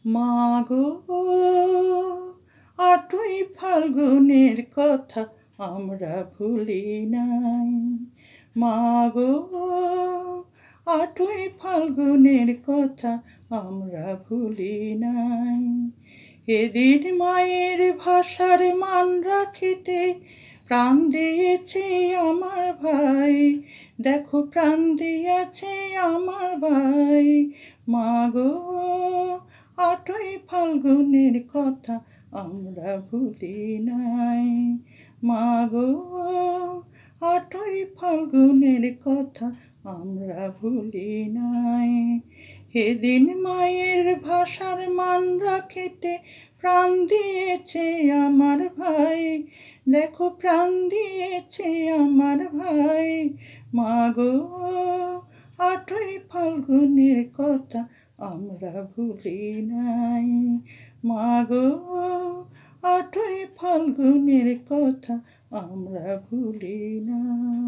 মাগো, আটই ফাল্গুনের কথা আমরা ভুলি নাই। মাগো, আটই ফাল্গুনের কথা আমরা ভুলি নাই। এদিন মায়ের ভাষার মান রাখিতে প্রাণ দিয়েছে আমার ভাই। দেখো প্রাণ দিয়েছে আমার ভাই। মাগো, আটই ফাল্গুনের কথা আমরা ভুলি নাই। মাগো, আটই ফাল্গুনের কথা আমরা ভুলি নাই। এদিন মায়ের ভাষার মান রাখিতে প্রাণ দিয়েছে আমার ভাই। দেখো প্রাণ দিয়েছে আমার ভাই। মাগো, আটই ফাল্গুনের কথা আমরা ভুলি নাই। মাগো, আটই ফাল্গুনের কথা আমরা ভুলি নাই।